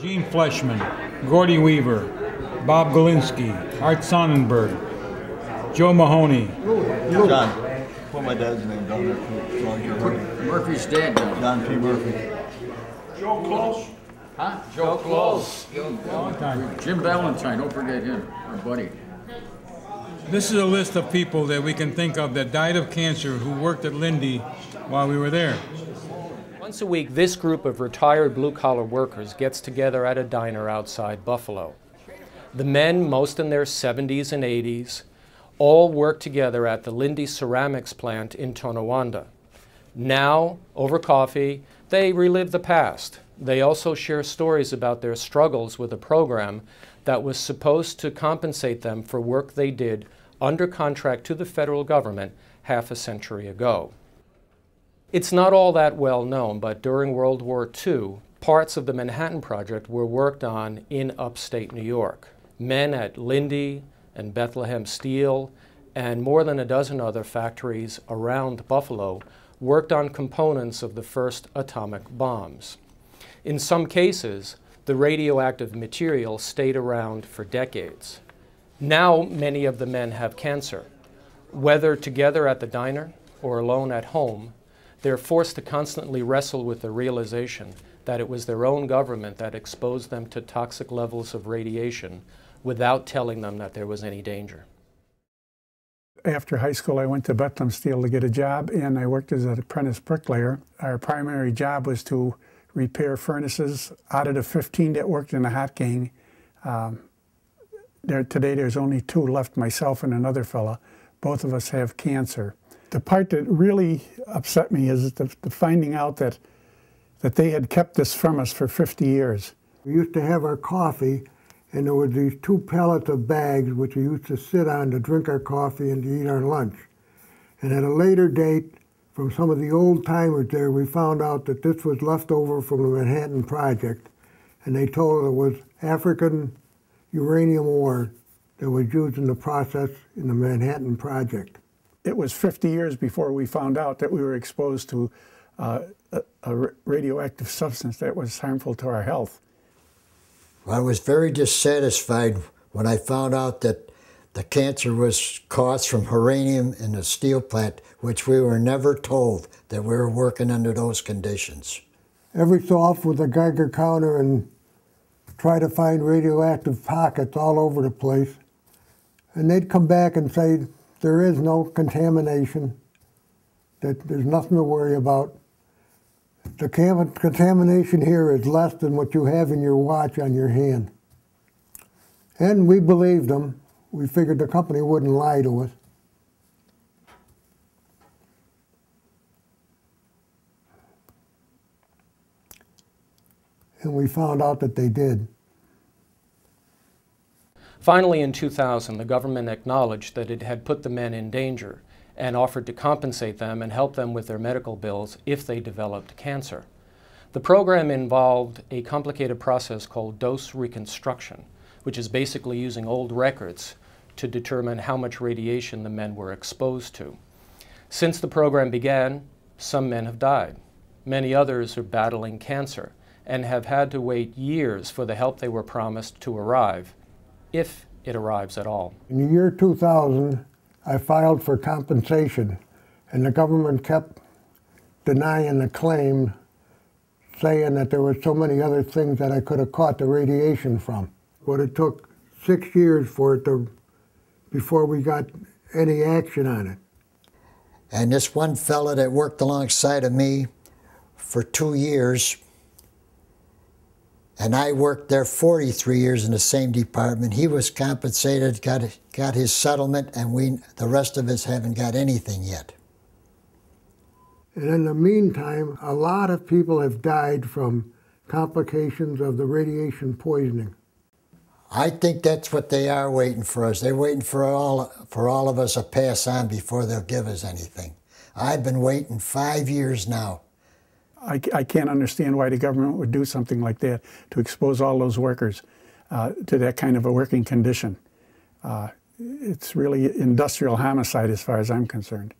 Gene Fleshman, Gordy Weaver, Bob Galinsky, Art Sonnenberg, Joe Mahoney. John. Put my dad's name down there too, so I can remember. Murphy's dad down. John P. Murphy. Joe Close. Huh? Joe Close. Jim Valentine, don't forget him, our buddy. This is a list of people that we can think of that died of cancer who worked at Lindy while we were there. Once a week, this group of retired blue-collar workers gets together at a diner outside Buffalo. The men, most in their 70s and 80s, all work together at the Lindy Ceramics plant in Tonawanda. Now, over coffee, they relive the past. They also share stories about their struggles with a program that was supposed to compensate them for work they did under contract to the federal government half a century ago. It's not all that well known, but during World War II, parts of the Manhattan Project were worked on in upstate New York. Men at Lindy and Bethlehem Steel and more than a dozen other factories around Buffalo worked on components of the first atomic bombs. In some cases, the radioactive material stayed around for decades. Now many of the men have cancer. Whether together at the diner or alone at home, they're forced to constantly wrestle with the realization that it was their own government that exposed them to toxic levels of radiation without telling them that there was any danger. After high school, I went to Bethlehem Steel to get a job, and I worked as an apprentice bricklayer. Our primary job was to repair furnaces. Out of the 15 that worked in the hot gang, today there's only 2 left, myself and another fella. Both of us have cancer. The part that really upset me is the finding out that they had kept this from us for 50 years. We used to have our coffee, and there were these 2 pallets of bags which we used to sit on to drink our coffee and to eat our lunch. And at a later date, from some of the old timers there, we found out that this was left over from the Manhattan Project, and they told us it was African uranium ore that was used in the process in the Manhattan Project. It was 50 years before we found out that we were exposed to a radioactive substance that was harmful to our health. I was very dissatisfied when I found out that the cancer was caused from uranium in the steel plant, which we were never told that we were working under those conditions. Every so often with a Geiger counter and try to find radioactive pockets all over the place, and they'd come back and say, there is no contamination, that there's nothing to worry about. The contamination here is less than what you have in your watch on your hand. And we believed them. We figured the company wouldn't lie to us. And we found out that they did. Finally, in 2000, the government acknowledged that it had put the men in danger and offered to compensate them and help them with their medical bills if they developed cancer. The program involved a complicated process called dose reconstruction, which is basically using old records to determine how much radiation the men were exposed to. Since the program began, some men have died. Many others are battling cancer and have had to wait years for the help they were promised to arrive, if it arrives at all. In the year 2000, I filed for compensation, and the government kept denying the claim, saying that there were so many other things that I could have caught the radiation from. But it took 6 years for it before we got any action on it. And this one fella that worked alongside of me for 2 years, and I worked there 43 years in the same department. He was compensated, got his settlement, and the rest of us haven't got anything yet. And in the meantime, a lot of people have died from complications of the radiation poisoning. I think that's what they are waiting for us. They're waiting for all of us to pass on before they'll give us anything. I've been waiting 5 years now. I can't understand why the government would do something like that to expose all those workers to that kind of a working condition. It's really industrial homicide as far as I'm concerned.